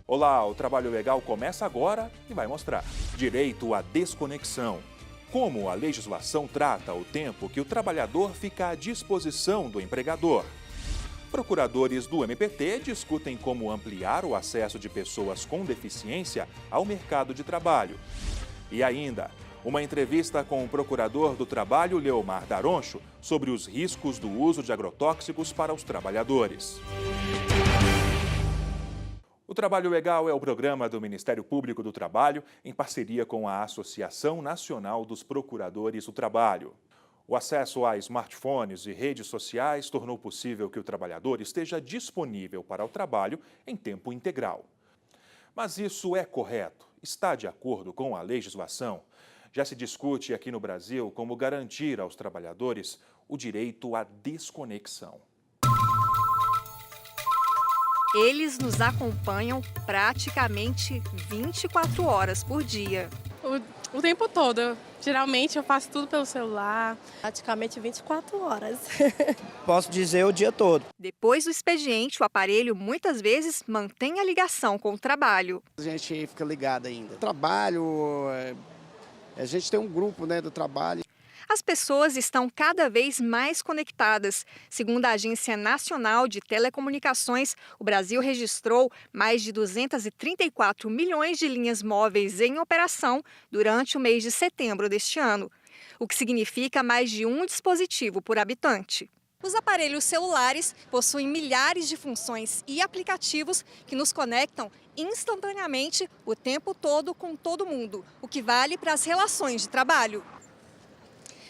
Olá, o Trabalho Legal começa agora e vai mostrar. Direito à desconexão. Como a legislação trata o tempo que o trabalhador fica à disposição do empregador. Procuradores do MPT discutem como ampliar o acesso de pessoas com deficiência ao mercado de trabalho. E ainda, uma entrevista com o procurador do Trabalho, Leomar Daroncho, sobre os riscos do uso de agrotóxicos para os trabalhadores. O Trabalho Legal é o programa do Ministério Público do Trabalho, em parceria com a Associação Nacional dos Procuradores do Trabalho. O acesso a smartphones e redes sociais tornou possível que o trabalhador esteja disponível para o trabalho em tempo integral. Mas isso é correto? Está de acordo com a legislação? Já se discute aqui no Brasil como garantir aos trabalhadores o direito à desconexão. Eles nos acompanham praticamente 24 horas por dia. O tempo todo. Geralmente eu faço tudo pelo celular. Praticamente 24 horas. Posso dizer o dia todo. Depois do expediente, o aparelho muitas vezes mantém a ligação com o trabalho. A gente fica ligado ainda. Trabalho, a gente tem um grupo, do trabalho. As pessoas estão cada vez mais conectadas. Segundo a Agência Nacional de Telecomunicações, o Brasil registrou mais de 234 milhões de linhas móveis em operação durante o mês de setembro deste ano, o que significa mais de um dispositivo por habitante. Os aparelhos celulares possuem milhares de funções e aplicativos que nos conectam instantaneamente o tempo todo com todo mundo, o que vale para as relações de trabalho.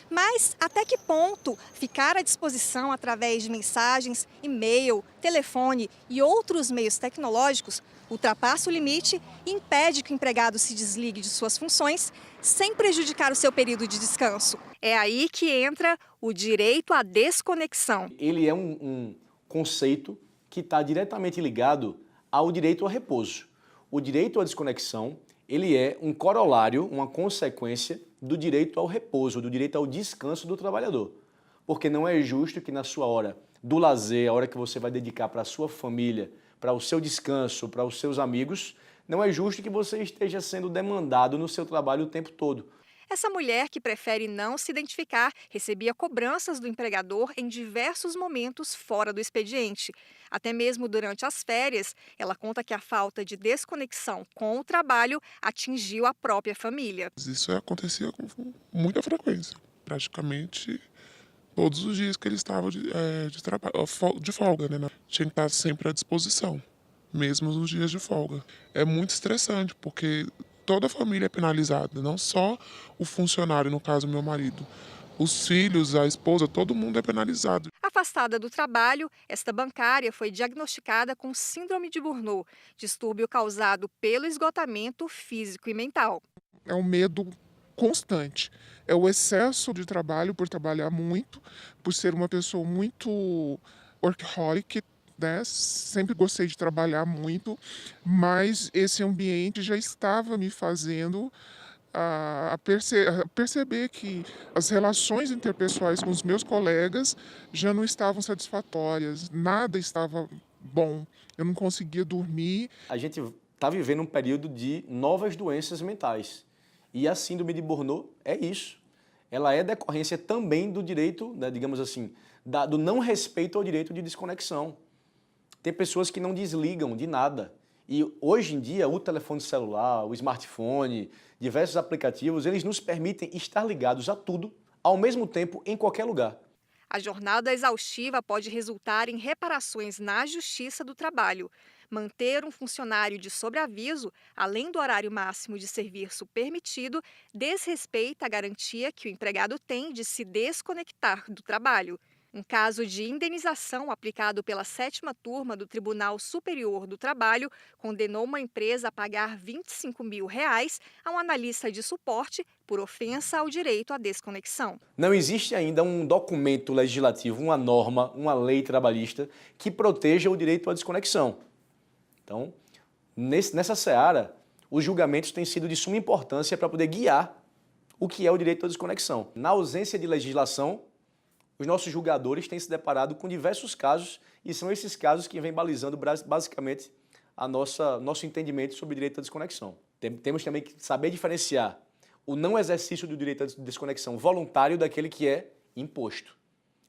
Mas até que ponto ficar à disposição através de mensagens, e-mail, telefone e outros meios tecnológicos ultrapassa o limite e impede que o empregado se desligue de suas funções sem prejudicar o seu período de descanso? É aí que entra o direito à desconexão. Ele é um conceito que está diretamente ligado ao direito ao repouso. O direito à desconexão, ele é um corolário, uma consequência do direito ao repouso, do direito ao descanso do trabalhador. Porque não é justo que na sua hora do lazer, a hora que você vai dedicar para a sua família, para o seu descanso, para os seus amigos, não é justo que você esteja sendo demandado no seu trabalho o tempo todo. Essa mulher, que prefere não se identificar, recebia cobranças do empregador em diversos momentos fora do expediente. Até mesmo durante as férias, ela conta que a falta de desconexão com o trabalho atingiu a própria família. Isso acontecia com muita frequência. Praticamente todos os dias que ele estava de folga, né? Tinha que estar sempre à disposição, mesmo nos dias de folga. É muito estressante, porque toda a família é penalizada, não só o funcionário, no caso meu marido. Os filhos, a esposa, todo mundo é penalizado. Afastada do trabalho, esta bancária foi diagnosticada com síndrome de Burnout, distúrbio causado pelo esgotamento físico e mental. É um medo constante. É o excesso de trabalho por trabalhar muito, por ser uma pessoa muito workaholic, né? Sempre gostei de trabalhar muito, mas esse ambiente já estava me fazendo a perceber que as relações interpessoais com os meus colegas já não estavam satisfatórias, nada estava bom, eu não conseguia dormir. A gente está vivendo um período de novas doenças mentais e a síndrome de Burnout é isso. Ela é decorrência também do direito, digamos assim, do não respeito ao direito de desconexão. Tem pessoas que não desligam de nada. E hoje em dia, o telefone celular, o smartphone, diversos aplicativos, eles nos permitem estar ligados a tudo, ao mesmo tempo, em qualquer lugar. A jornada exaustiva pode resultar em reparações na Justiça do Trabalho. Manter um funcionário de sobreaviso, além do horário máximo de serviço permitido, desrespeita a garantia que o empregado tem de se desconectar do trabalho. Um caso de indenização aplicado pela 7ª turma do Tribunal Superior do Trabalho condenou uma empresa a pagar R$ 25 mil a um analista de suporte por ofensa ao direito à desconexão. Não existe ainda um documento legislativo, uma norma, uma lei trabalhista que proteja o direito à desconexão. Então, nessa seara, os julgamentos têm sido de suma importância para poder guiar o que é o direito à desconexão. Na ausência de legislação, os nossos julgadores têm se deparado com diversos casos e são esses casos que vêm balizando basicamente nosso entendimento sobre o direito à desconexão. Temos também que saber diferenciar o não exercício do direito à desconexão voluntário daquele que é imposto.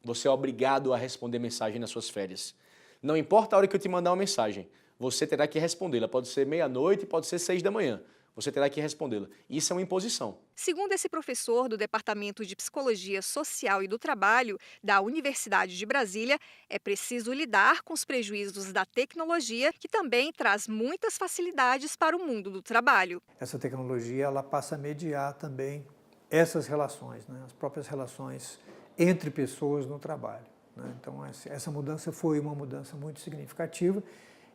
Você é obrigado a responder mensagem nas suas férias. Não importa a hora que eu te mandar uma mensagem, você terá que respondê-la. Pode ser meia-noite, pode ser 6 da manhã. Você terá que respondê-la. Isso é uma imposição. Segundo esse professor do Departamento de Psicologia Social e do Trabalho da Universidade de Brasília, é preciso lidar com os prejuízos da tecnologia, que também traz muitas facilidades para o mundo do trabalho. Essa tecnologia ela passa a mediar também essas relações, né? As próprias relações entre pessoas no trabalho, né? Então, essa mudança foi uma mudança muito significativa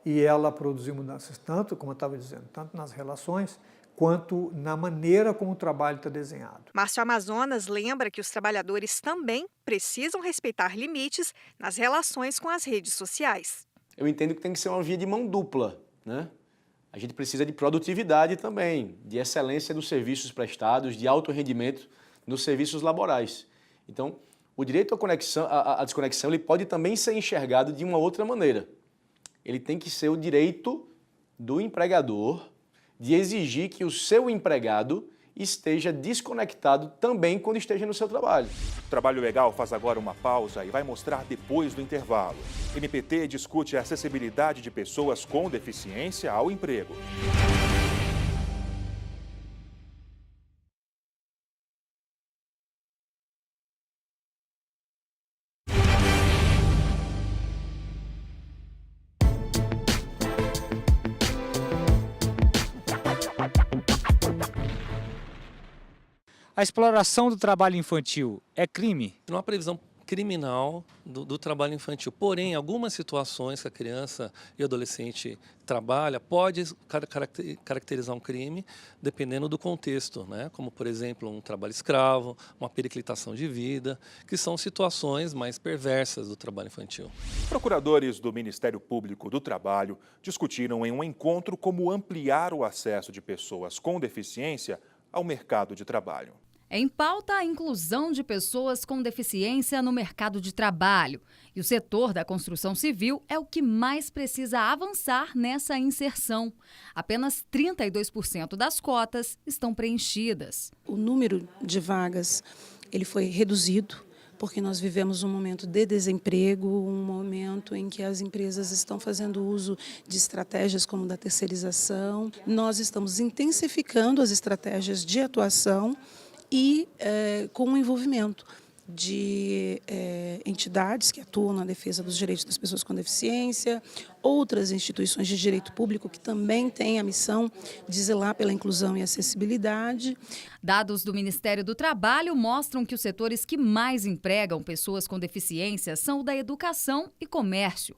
e ela produziu mudanças tanto, como eu estava dizendo, tanto nas relações, quanto na maneira como o trabalho está desenhado. Márcio Amazonas lembra que os trabalhadores também precisam respeitar limites nas relações com as redes sociais. Eu entendo que tem que ser uma via de mão dupla, né? A gente precisa de produtividade também, de excelência dos serviços prestados, de alto rendimento nos serviços laborais. Então, o direito à desconexão ele pode também ser enxergado de uma outra maneira. Ele tem que ser o direito do empregador de exigir que o seu empregado esteja desconectado também quando esteja no seu trabalho. O Trabalho Legal faz agora uma pausa e vai mostrar depois do intervalo. MPT discute a acessibilidade de pessoas com deficiência ao emprego. A exploração do trabalho infantil é crime? Não há previsão criminal do trabalho infantil. Porém, algumas situações que a criança e adolescente trabalha pode caracterizar um crime dependendo do contexto, né? Como, por exemplo, um trabalho escravo, uma periclitação de vida, que são situações mais perversas do trabalho infantil. Procuradores do Ministério Público do Trabalho discutiram em um encontro como ampliar o acesso de pessoas com deficiência ao mercado de trabalho. Em pauta, a inclusão de pessoas com deficiência no mercado de trabalho. E o setor da construção civil é o que mais precisa avançar nessa inserção. Apenas 32% das cotas estão preenchidas. O número de vagas ele foi reduzido, porque nós vivemos um momento de desemprego, um momento em que as empresas estão fazendo uso de estratégias como da terceirização. Nós estamos intensificando as estratégias de atuação e com o envolvimento de entidades que atuam na defesa dos direitos das pessoas com deficiência, outras instituições de direito público que também têm a missão de zelar pela inclusão e acessibilidade. Dados do Ministério do Trabalho mostram que os setores que mais empregam pessoas com deficiência são o da educação e comércio.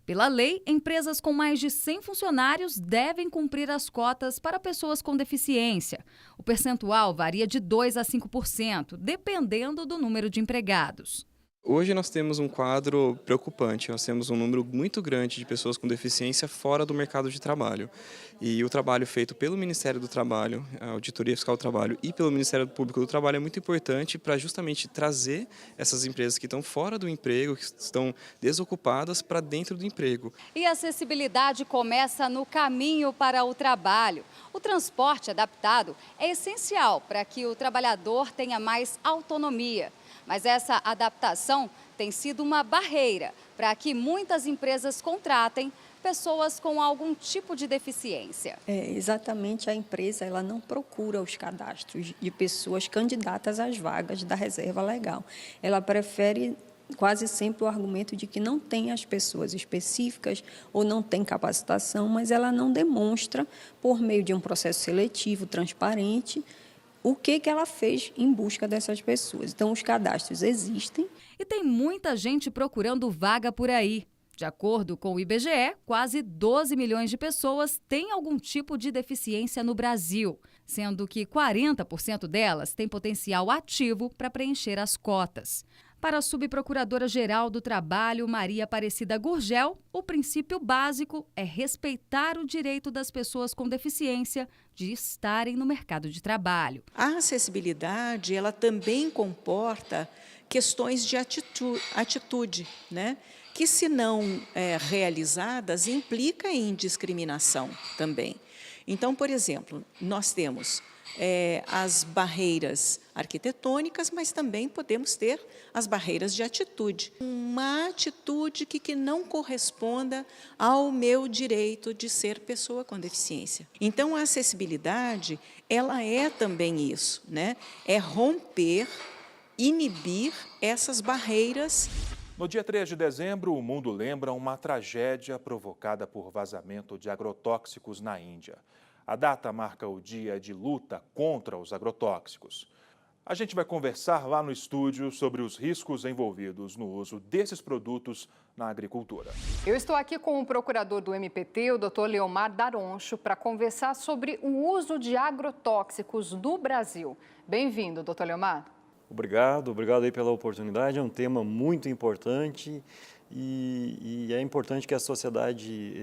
Pela lei, empresas com mais de 100 funcionários devem cumprir as cotas para pessoas com deficiência. O percentual varia de 2% a 5%, dependendo do número de empregados. Hoje nós temos um quadro preocupante, nós temos um número muito grande de pessoas com deficiência fora do mercado de trabalho. E o trabalho feito pelo Ministério do Trabalho, a Auditoria Fiscal do Trabalho e pelo Ministério Público do Trabalho é muito importante para justamente trazer essas empresas que estão fora do emprego, que estão desocupadas, para dentro do emprego. E a acessibilidade começa no caminho para o trabalho. O transporte adaptado é essencial para que o trabalhador tenha mais autonomia. Mas essa adaptação tem sido uma barreira para que muitas empresas contratem pessoas com algum tipo de deficiência. Exatamente, a empresa ela não procura os cadastros de pessoas candidatas às vagas da reserva legal. Ela prefere quase sempre o argumento de que não tem as pessoas específicas ou não tem capacitação, mas ela não demonstra, por meio de um processo seletivo transparente, o que ela fez em busca dessas pessoas. Então, os cadastros existem. E tem muita gente procurando vaga por aí. De acordo com o IBGE, quase 12 milhões de pessoas têm algum tipo de deficiência no Brasil, sendo que 40% delas têm potencial ativo para preencher as cotas. Para a subprocuradora-geral do Trabalho, Maria Aparecida Gurgel, o princípio básico é respeitar o direito das pessoas com deficiência de estarem no mercado de trabalho. A acessibilidade, ela também comporta questões de atitude, né? Que, se não realizadas, implica em discriminação também. Então, por exemplo, nós temos as barreiras arquitetônicas, mas também podemos ter as barreiras de atitude. Uma atitude que não corresponda ao meu direito de ser pessoa com deficiência. Então, a acessibilidade, ela é também isso, né? É romper, inibir essas barreiras. No dia 3 de dezembro, o mundo lembra uma tragédia provocada por vazamento de agrotóxicos na Índia. A data marca o dia de luta contra os agrotóxicos. A gente vai conversar lá no estúdio sobre os riscos envolvidos no uso desses produtos na agricultura. Eu estou aqui com o procurador do MPT, o Dr. Leomar Daroncho, para conversar sobre o uso de agrotóxicos no Brasil. Bem-vindo, Dr. Leomar. Obrigado aí pela oportunidade. É um tema muito importante e é importante que a sociedade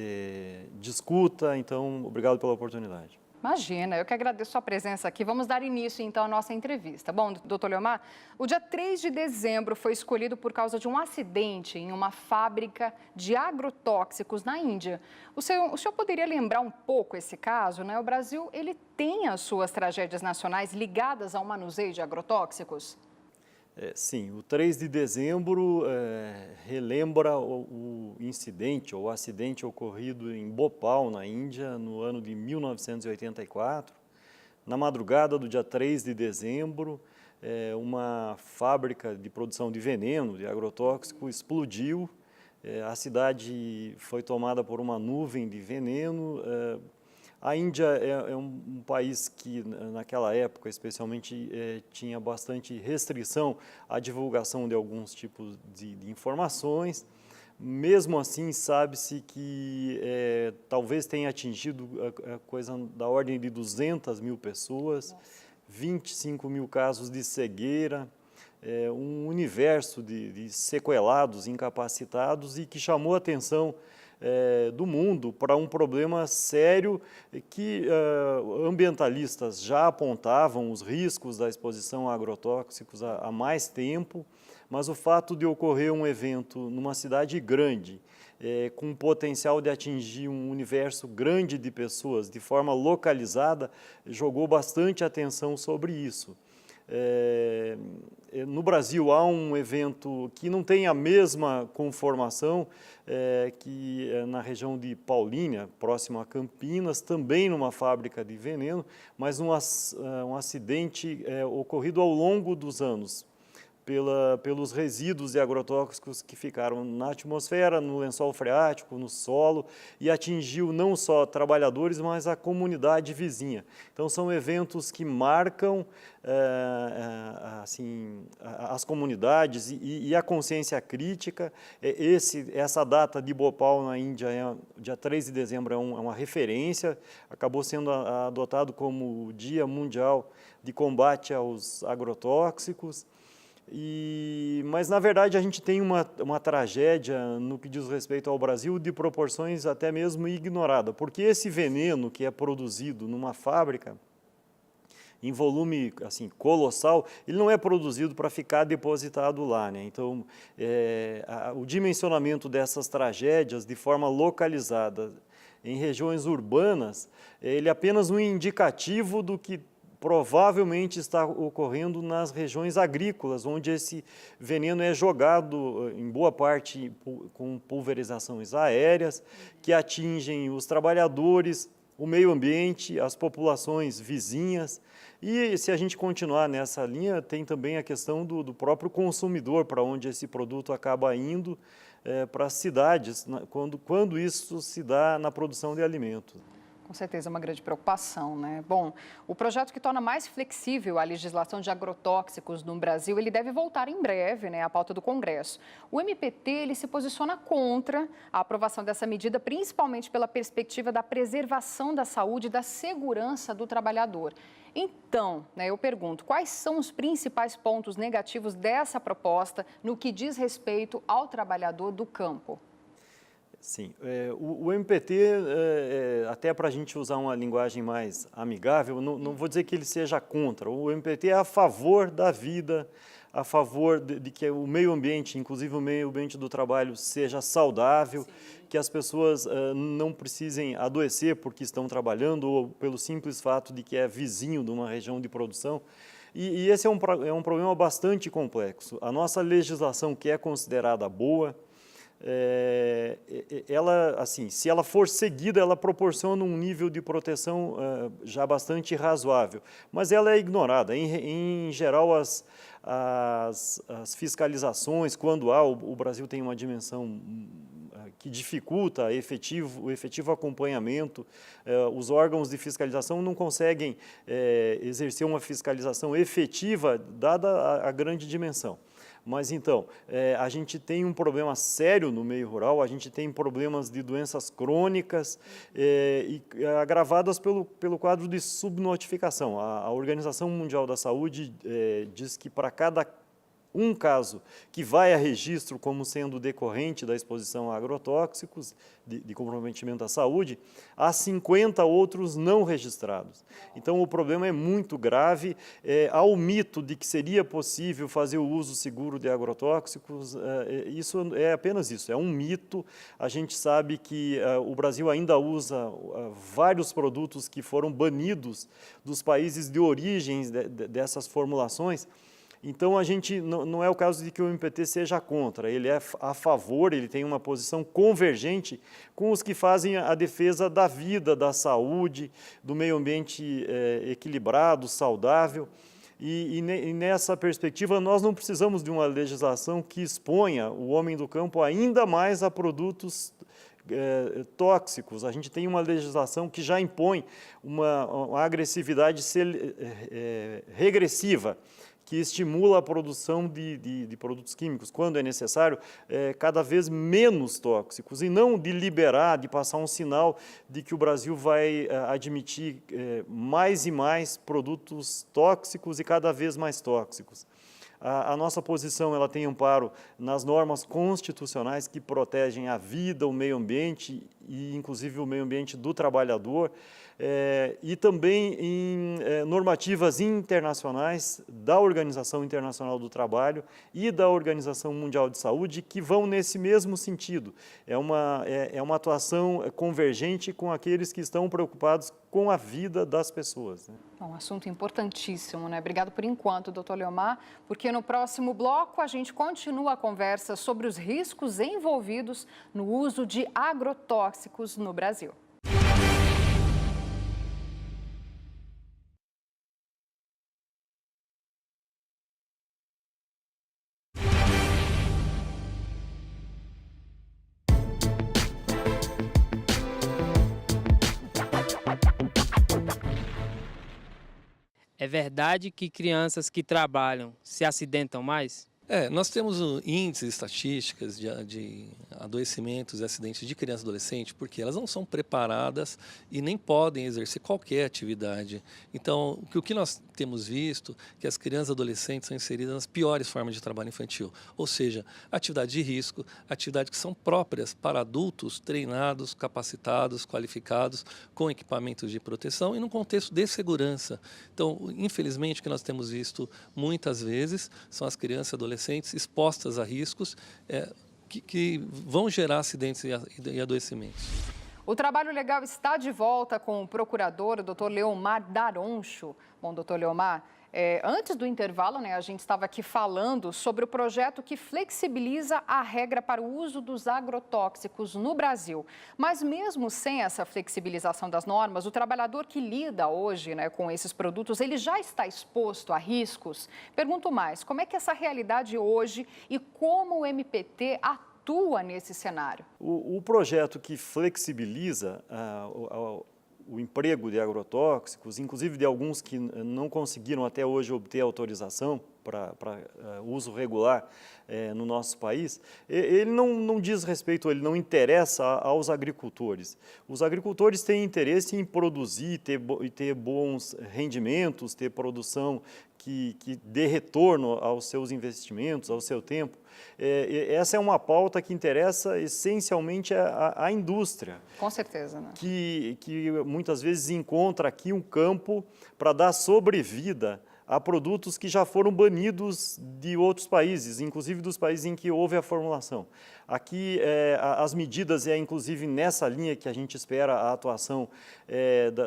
discuta, então obrigado pela oportunidade. Imagina, eu que agradeço a presença aqui. Vamos dar início, então, à nossa entrevista. Bom, doutor Leomar, o dia 3 de dezembro foi escolhido por causa de um acidente em uma fábrica de agrotóxicos na Índia. O senhor poderia lembrar um pouco esse caso, né? O Brasil, ele tem as suas tragédias nacionais ligadas ao manuseio de agrotóxicos? Sim, o 3 de dezembro relembra o incidente ou acidente ocorrido em Bhopal, na Índia, no ano de 1984. Na madrugada do dia 3 de dezembro, uma fábrica de produção de veneno, de agrotóxico, explodiu. A cidade foi tomada por uma nuvem de veneno. A Índia é um país que, naquela época, especialmente, tinha bastante restrição à divulgação de alguns tipos de informações. Mesmo assim, sabe-se que talvez tenha atingido a coisa da ordem de 200 mil pessoas, 25 mil casos de cegueira, um universo de sequelados, incapacitados e que chamou a atenção do mundo para um problema sério que ambientalistas já apontavam os riscos da exposição a agrotóxicos há mais tempo, mas o fato de ocorrer um evento numa cidade grande, com potencial de atingir um universo grande de pessoas de forma localizada, jogou bastante atenção sobre isso. No Brasil há um evento que não tem a mesma conformação que na região de Paulínia, próximo a Campinas, também numa fábrica de veneno, mas um acidente ocorrido ao longo dos anos, pelos resíduos de agrotóxicos que ficaram na atmosfera, no lençol freático, no solo, e atingiu não só trabalhadores, mas a comunidade vizinha. Então, são eventos que marcam as comunidades e a consciência crítica. Essa data de Bhopal, na Índia, dia 3 de dezembro, é uma referência, acabou sendo adotado como o Dia Mundial de Combate aos Agrotóxicos. Mas, na verdade, a gente tem uma tragédia no que diz respeito ao Brasil de proporções até mesmo ignoradas, porque esse veneno que é produzido numa fábrica, em volume assim, colossal, ele não é produzido para ficar depositado lá, né? Então, o dimensionamento dessas tragédias de forma localizada em regiões urbanas, ele é apenas um indicativo do que provavelmente está ocorrendo nas regiões agrícolas, onde esse veneno é jogado, em boa parte, com pulverizações aéreas, que atingem os trabalhadores, o meio ambiente, as populações vizinhas. E se a gente continuar nessa linha, tem também a questão do próprio consumidor, para onde esse produto acaba indo, para as cidades, quando isso se dá na produção de alimentos. Com certeza, é uma grande preocupação, né? Bom, o projeto que torna mais flexível a legislação de agrotóxicos no Brasil, ele deve voltar em breve, né, à pauta do Congresso. O MPT, ele se posiciona contra a aprovação dessa medida, principalmente pela perspectiva da preservação da saúde e da segurança do trabalhador. Então, né, eu pergunto, quais são os principais pontos negativos dessa proposta no que diz respeito ao trabalhador do campo? Sim, o MPT, até para a gente usar uma linguagem mais amigável, não vou dizer que ele seja contra, o MPT é a favor da vida, a favor de que o meio ambiente, inclusive o meio ambiente do trabalho, seja saudável, que as pessoas não precisem adoecer porque estão trabalhando ou pelo simples fato de que é vizinho de uma região de produção. E esse é um problema bastante complexo. A nossa legislação, que é considerada boa, ela, assim, se ela for seguida, ela proporciona um nível de proteção já bastante razoável, mas ela é ignorada. Em geral, as fiscalizações, quando há, o Brasil tem uma dimensão que dificulta o efetivo acompanhamento, os órgãos de fiscalização não conseguem exercer uma fiscalização efetiva, dada a grande dimensão. Mas, então, a gente tem um problema sério no meio rural, a gente tem problemas de doenças crônicas e agravadas pelo quadro de subnotificação. A Organização Mundial da Saúde diz que para cada um caso que vai a registro como sendo decorrente da exposição a agrotóxicos, de comprometimento à saúde, há 50 outros não registrados. Então, o problema é muito grave. Há o mito de que seria possível fazer o uso seguro de agrotóxicos. Isso é apenas isso, é um mito. A gente sabe que o Brasil ainda usa vários produtos que foram banidos dos países de origem dessas formulações. Então, a gente não é o caso de que o MPT seja contra, ele é a favor, ele tem uma posição convergente com os que fazem a defesa da vida, da saúde, do meio ambiente equilibrado, saudável. E nessa perspectiva, nós não precisamos de uma legislação que exponha o homem do campo ainda mais a produtos tóxicos. A gente tem uma legislação que já impõe uma agressividade regressiva, que estimula a produção de produtos químicos, quando é necessário, cada vez menos tóxicos, e não de liberar, de passar um sinal de que o Brasil vai admitir mais e mais produtos tóxicos e cada vez mais tóxicos. A nossa posição ela tem amparo nas normas constitucionais que protegem a vida, o meio ambiente e, inclusive, o meio ambiente do trabalhador, e também em normativas internacionais da Organização Internacional do Trabalho e da Organização Mundial de Saúde, que vão nesse mesmo sentido. É uma atuação convergente com aqueles que estão preocupados com a vida das pessoas, né? Um assunto importantíssimo, né? Obrigado por enquanto, doutor Leomar, porque no próximo bloco a gente continua a conversa sobre os riscos envolvidos no uso de agrotóxicos no Brasil. É verdade que crianças que trabalham se acidentam mais? Nós temos índices, estatísticas de adoecimentos e acidentes de criança e adolescente, porque elas não são preparadas e nem podem exercer qualquer atividade. Então, o que nós temos visto é que as crianças e adolescentes são inseridas nas piores formas de trabalho infantil, ou seja, atividades de risco, atividades que são próprias para adultos treinados, capacitados, qualificados, com equipamentos de proteção e num contexto de segurança. Então, infelizmente, o que nós temos visto muitas vezes são as crianças e adolescentes expostas a riscos que vão gerar acidentes e adoecimentos. O Trabalho Legal está de volta com o procurador, o doutor Leomar Daroncho. Bom, doutor Leomar, antes do intervalo, né, a gente estava aqui falando sobre o projeto que flexibiliza a regra para o uso dos agrotóxicos no Brasil. Mas mesmo sem essa flexibilização das normas, o trabalhador que lida hoje, né, com esses produtos, ele já está exposto a riscos? Pergunto mais, como é que essa realidade hoje e como o MPT atua nesse cenário? O projeto que flexibiliza o emprego de agrotóxicos, inclusive de alguns que não conseguiram até hoje obter autorização para uso regular no nosso país, ele não diz respeito, ele não interessa aos agricultores. Os agricultores têm interesse em produzir e ter bons rendimentos, ter produção que dê retorno aos seus investimentos, ao seu tempo. Essa é uma pauta que interessa essencialmente à indústria. Com certeza, né? Que muitas vezes encontra aqui um campo para dar sobrevida a produtos que já foram banidos de outros países, inclusive dos países em que houve a formulação. Aqui, as medidas, inclusive nessa linha que a gente espera a atuação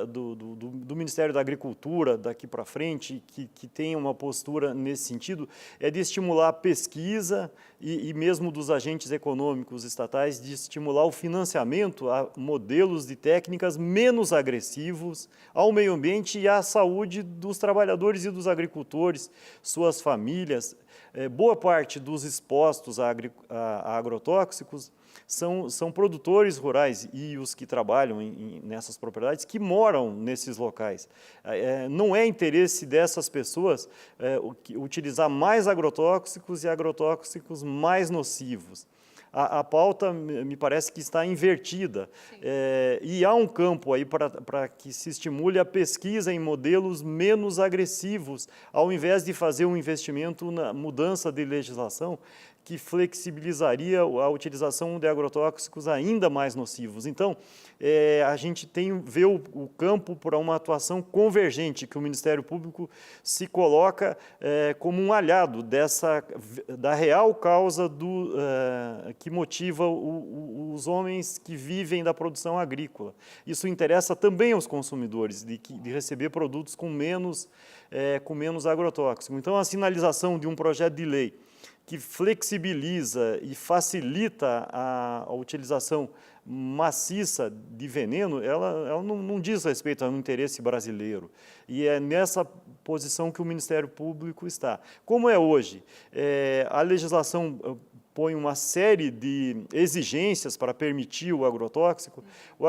do Ministério da Agricultura daqui para frente, que tenha uma postura nesse sentido, é de estimular a pesquisa e mesmo dos agentes econômicos estatais, de estimular o financiamento a modelos de técnicas menos agressivos ao meio ambiente e à saúde dos trabalhadores e dos agricultores, suas famílias. Boa parte dos expostos a agrotóxicos são produtores rurais e os que trabalham nessas propriedades que moram nesses locais. Não é interesse dessas pessoas utilizar mais agrotóxicos e agrotóxicos mais nocivos. A pauta me parece que está invertida e há um campo aí para que se estimule a pesquisa em modelos menos agressivos, ao invés de fazer um investimento na mudança de legislação que flexibilizaria a utilização de agrotóxicos ainda mais nocivos. Então, a gente vê o campo para uma atuação convergente, que o Ministério Público se coloca como um aliado da real causa que motiva os homens que vivem da produção agrícola. Isso interessa também aos consumidores, de receber produtos com menos agrotóxico. Então, a sinalização de um projeto de lei que flexibiliza e facilita a utilização maciça de veneno, ela não diz respeito ao interesse brasileiro. E é nessa posição que o Ministério Público está. Como é hoje? A legislação põe uma série de exigências para permitir o agrotóxico. O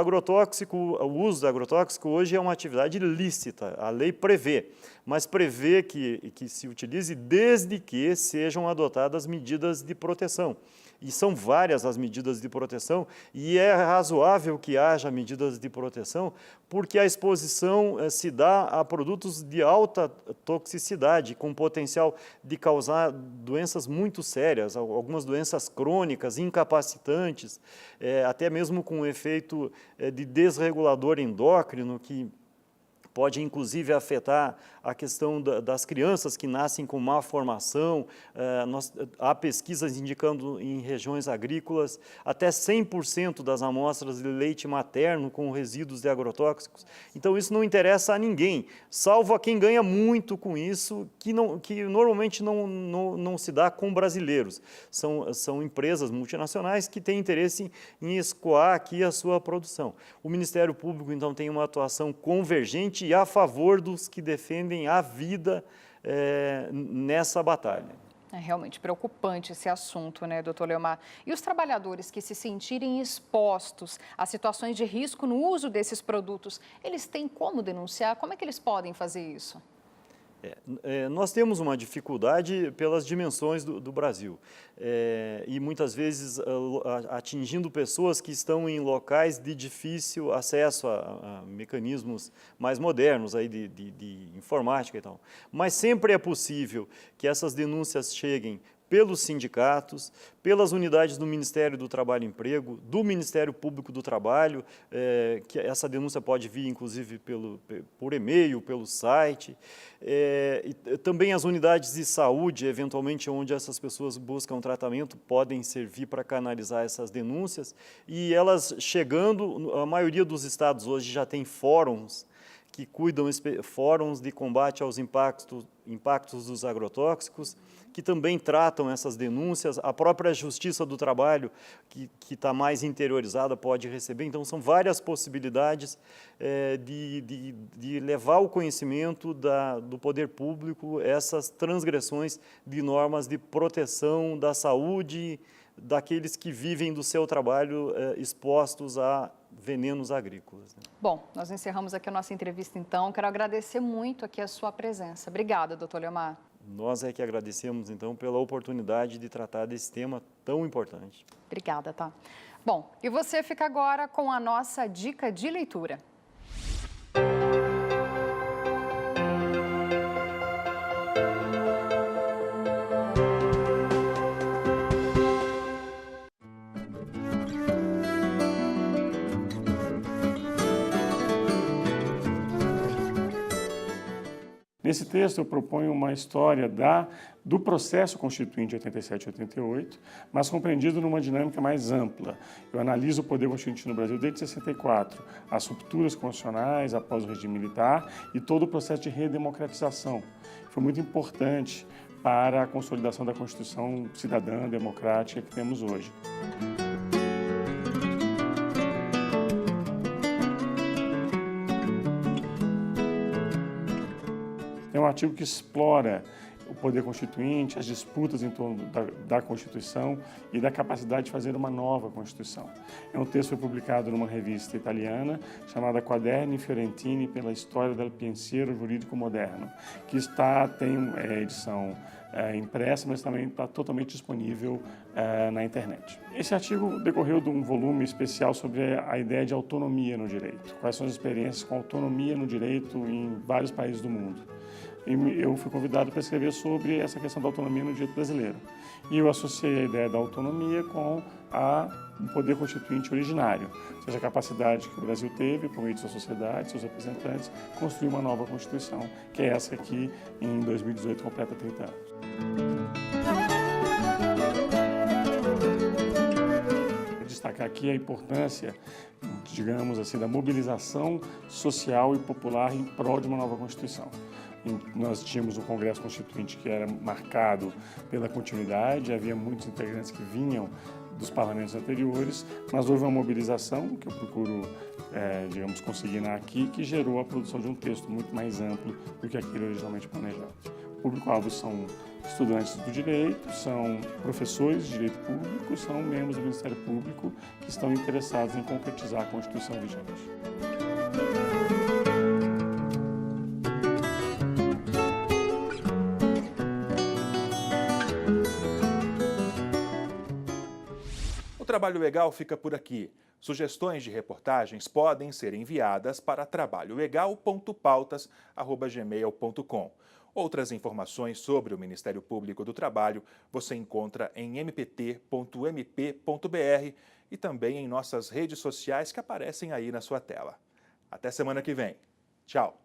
uso do agrotóxico hoje é uma atividade lícita, a lei prevê, mas prevê que se utilize desde que sejam adotadas medidas de proteção. E são várias as medidas de proteção, e é razoável que haja medidas de proteção, porque a exposição se dá a produtos de alta toxicidade, com potencial de causar doenças muito sérias, algumas doenças crônicas, incapacitantes, até mesmo com efeito de desregulador endócrino, que pode inclusive afetar a questão das crianças que nascem com má formação. Há pesquisas indicando em regiões agrícolas até 100% das amostras de leite materno com resíduos de agrotóxicos. Então isso não interessa a ninguém, salvo a quem ganha muito com isso, que normalmente não se dá com brasileiros. São empresas multinacionais que têm interesse em escoar aqui a sua produção. O Ministério Público, então, tem uma atuação convergente e a favor dos que defendem a vida nessa batalha. É realmente preocupante esse assunto, né, doutor Leomar? E os trabalhadores que se sentirem expostos a situações de risco no uso desses produtos, eles têm como denunciar? Como é que eles podem fazer isso? Nós temos uma dificuldade pelas dimensões do Brasil e muitas vezes atingindo pessoas que estão em locais de difícil acesso a mecanismos mais modernos aí de informática e tal. Mas sempre é possível que essas denúncias cheguem pelos sindicatos, pelas unidades do Ministério do Trabalho e Emprego, do Ministério Público do Trabalho, que essa denúncia pode vir, inclusive, por e-mail, pelo site, e também as unidades de saúde, eventualmente, onde essas pessoas buscam tratamento, podem servir para canalizar essas denúncias, e elas chegando, a maioria dos estados hoje já tem fóruns que cuidam, fóruns de combate aos impactos dos agrotóxicos, que também tratam essas denúncias. A própria Justiça do Trabalho, que está mais interiorizada, pode receber. Então, são várias possibilidades de levar ao conhecimento do poder público essas transgressões de normas de proteção da saúde daqueles que vivem do seu trabalho expostos a venenos agrícolas. Bom, nós encerramos aqui a nossa entrevista, então. Quero agradecer muito aqui a sua presença. Obrigada, doutor Leomar. Nós é que agradecemos, então, pela oportunidade de tratar desse tema tão importante. Obrigada, tá? Bom, e você fica agora com a nossa dica de leitura. Nesse texto eu proponho uma história do processo constituinte de 87 e 88, mas compreendido numa dinâmica mais ampla. Eu analiso o poder constituinte no Brasil desde 64, as rupturas constitucionais após o regime militar e todo o processo de redemocratização. Foi muito importante para a consolidação da Constituição cidadã, democrática que temos hoje. É um artigo que explora o poder constituinte, as disputas em torno da Constituição e da capacidade de fazer uma nova Constituição. É um texto que foi publicado numa revista italiana chamada Quaderni Fiorentini pela História del Pensiero Jurídico Moderno, que tem edição impressa, mas também está totalmente disponível na internet. Esse artigo decorreu de um volume especial sobre a ideia de autonomia no direito. Quais são as experiências com autonomia no direito em vários países do mundo. E eu fui convidado para escrever sobre essa questão da autonomia no direito brasileiro. E eu associei a ideia da autonomia com o poder constituinte originário, ou seja, a capacidade que o Brasil teve, por meio de sua sociedade, seus representantes, construir uma nova Constituição, que é essa aqui, em 2018, completa 30 anos. Destacar aqui a importância, digamos assim, da mobilização social e popular em prol de uma nova Constituição. Nós tínhamos um Congresso Constituinte que era marcado pela continuidade, havia muitos integrantes que vinham dos parlamentos anteriores, mas houve uma mobilização, que eu procuro, digamos, consignar aqui, que gerou a produção de um texto muito mais amplo do que aquele originalmente planejado. O público-alvo são estudantes do direito, são professores de direito público, são membros do Ministério Público que estão interessados em concretizar a Constituição vigente. O Trabalho Legal fica por aqui. Sugestões de reportagens podem ser enviadas para trabalholegal.pautas@gmail.com. Outras informações sobre o Ministério Público do Trabalho você encontra em mpt.mp.br e também em nossas redes sociais que aparecem aí na sua tela. Até semana que vem. Tchau!